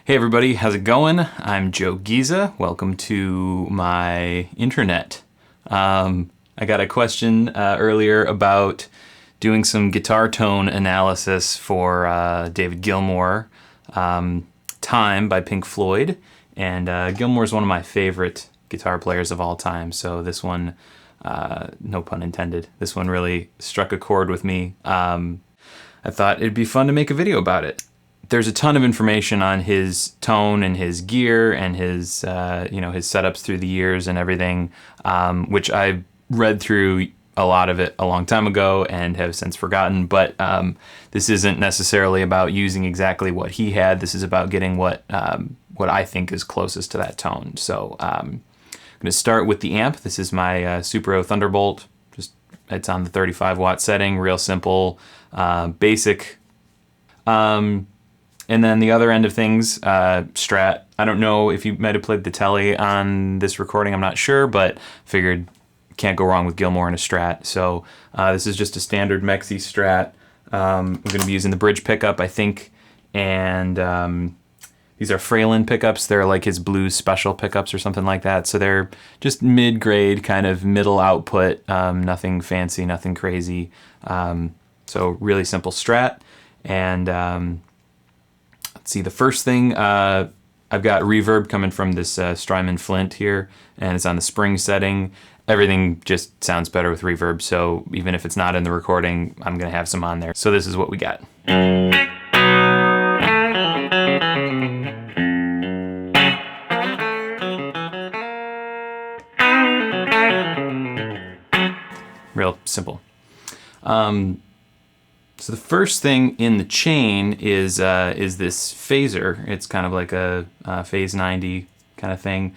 Hey everybody, how's it going? I'm Joegiesemusic. Welcome to my internet. I got a question earlier about doing some guitar tone analysis for David Gilmour, Time by Pink Floyd. And Gilmour is one of my favorite guitar players of all time, so this one, no pun intended, this one really struck a chord with me. I thought it'd be fun to make a video about it. There's a ton of information on his tone and his gear and his, his setups through the years and everything, which I read through a lot of it a long time ago and have since forgotten. But this isn't necessarily about using exactly what he had. This is about getting what I think is closest to that tone. So I'm going to start with the amp. This is my Super O Thunderbolt. It's on the 35 watt setting, real simple, basic. And then the other end of things, Strat. I don't know if you might have played the telly on this recording, I'm not sure, but figured can't go wrong with Gilmour and a Strat. So this is just a standard Mexi Strat. We're going to be using the bridge pickup, I think, and these are Fralin pickups. They're like his blues special pickups or something like that. So they're just mid-grade, kind of middle output, nothing fancy, nothing crazy. So really simple Strat. And let's see, the first thing, I've got reverb coming from this Strymon Flint here, and it's on the spring setting. Everything just sounds better with reverb, so even if it's not in the recording, I'm going to have some on there. So this is what we got. Real simple. So the first thing in the chain is this phaser. It's kind of like a phase 90 kind of thing.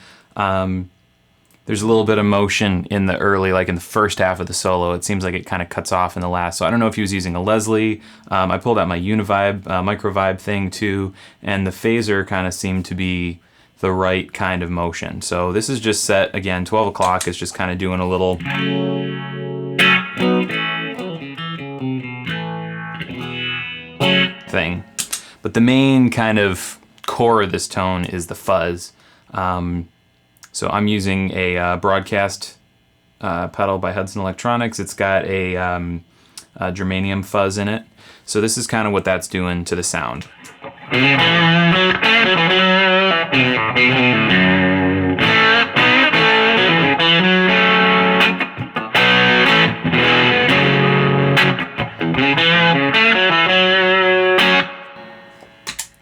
There's a little bit of motion in the early, like in the first half of the solo. It seems like it kind of cuts off in the last. So I don't know if he was using a Leslie. I pulled out my Univibe, Microvibe thing too, and the phaser kind of seemed to be the right kind of motion. So this is just set, again, 12 o'clock. It's just kind of doing a little... thing. But the main kind of core of this tone is the fuzz. So I'm using a broadcast pedal by Hudson Electronics. It's got a germanium fuzz in it. So this is kind of what that's doing to the sound.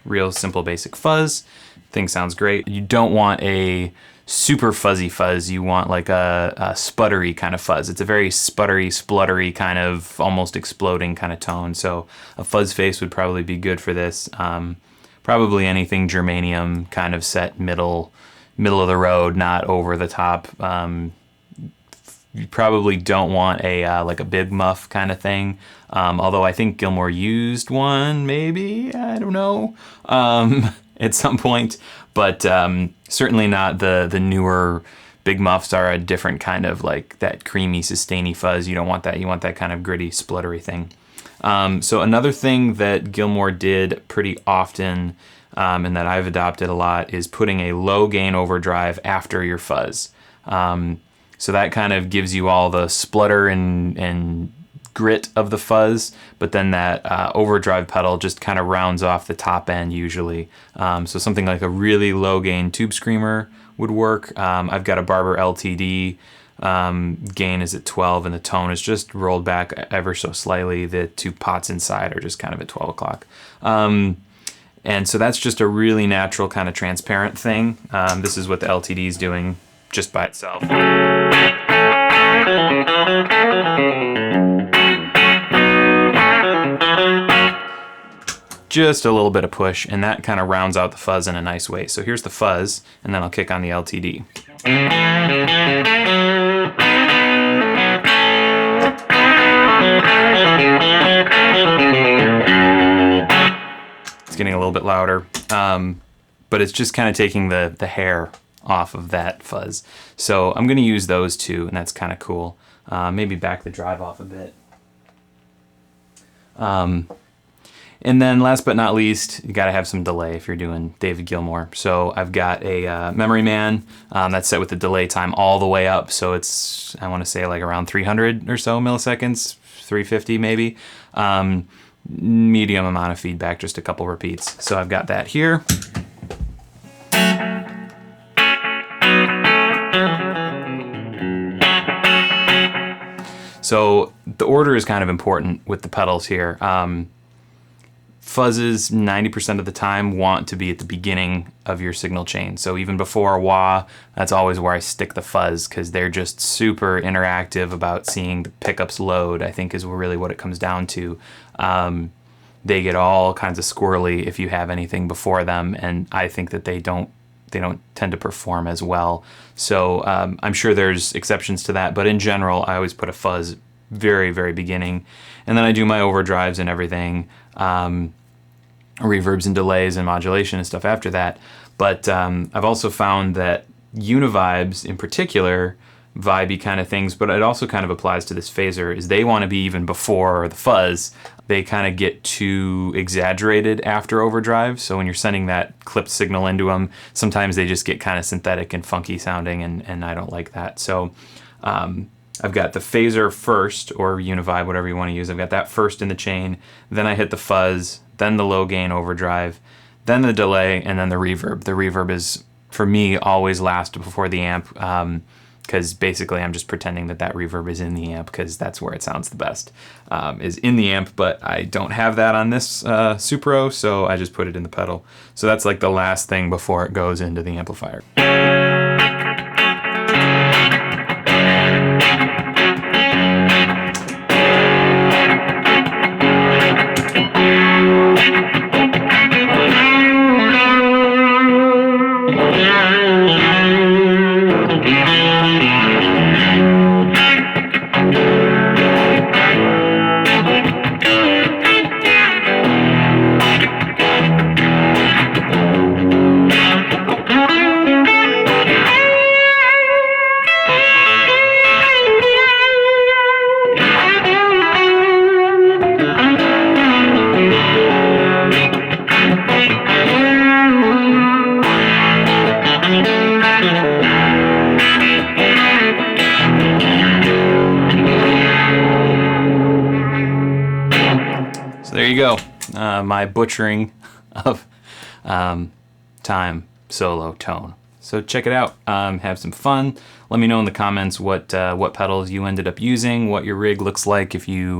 Real simple basic fuzz. Thing sounds great. You don't want a super fuzzy fuzz. You want like a sputtery kind of fuzz. It's a very sputtery, spluttery kind of almost exploding kind of tone. So a fuzz face would probably be good for this. Probably anything germanium kind of set middle of the road, not over the top. You probably don't want a like a big muff kind of thing. Although I think Gilmour used one, maybe, I don't know, at some point. But certainly not the newer big muffs are a different kind of like that creamy, sustainy fuzz. You don't want that. You want that kind of gritty, spluttery thing. So another thing that Gilmour did pretty often, and that I've adopted a lot, is putting a low gain overdrive after your fuzz. So that kind of gives you all the splutter and grit of the fuzz, but then that overdrive pedal just kind of rounds off the top end usually. So something like a really low gain tube screamer would work. I've got a Barber LTD. Gain is at 12 and the tone is just rolled back ever so slightly. The two pots inside are just kind of at 12 o'clock. And so that's just a really natural kind of transparent thing. This is what the LTD is doing just by itself. Just a little bit of push, and that kind of rounds out the fuzz in a nice way. So here's the fuzz, and then I'll kick on the LTD. It's getting a little bit louder, but it's just kind of taking the hair off of that fuzz. So I'm going to use those two, and that's kind of cool. Maybe back the drive off a bit. And then last but not least, you got to have some delay if you're doing David Gilmour. So I've got a Memory Man that's set with the delay time all the way up. So it's, I want to say like around 300 or so milliseconds, 350 maybe. Medium amount of feedback, just a couple repeats. So I've got that here. So the order is kind of important with the pedals here. Fuzzes 90% of the time want to be at the beginning of your signal chain. So even before wah, that's always where I stick the fuzz, because they're just super interactive about seeing the pickups load, I think is really what it comes down to. They get all kinds of squirrely if you have anything before them, and I think that they don't tend to perform as well. So I'm sure there's exceptions to that, but in general, I always put a fuzz very, very beginning. And then I do my overdrives and everything, reverbs and delays and modulation and stuff after that. But I've also found that univibes in particular, vibey kind of things, but it also kind of applies to this phaser, is they want to be even before the fuzz. They kind of get too exaggerated after overdrive. So when you're sending that clipped signal into them, sometimes they just get kind of synthetic and funky sounding, and I don't like that. So I've got the phaser first, or univibe, whatever you want to use. I've got that first in the chain, then I hit the fuzz, then the low gain overdrive, then the delay, and then the reverb. The reverb is, for me, always last before the amp, because basically I'm just pretending that that reverb is in the amp, because that's where it sounds the best, is in the amp, but I don't have that on this Supro, so I just put it in the pedal. So that's like the last thing before it goes into the amplifier. So there you go, my butchering of time solo tone. So check it out, have some fun. Let me know in the comments what pedals you ended up using, what your rig looks like if you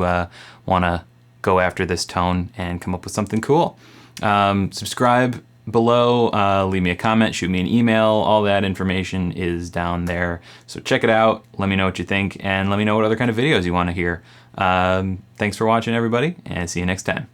want to go after this tone and come up with something cool. Subscribe below, leave me a comment, shoot me an email. All that information is down there. So check it out, let me know what you think, and let me know what other kind of videos you want to hear. Thanks for watching, everybody, and see you next time.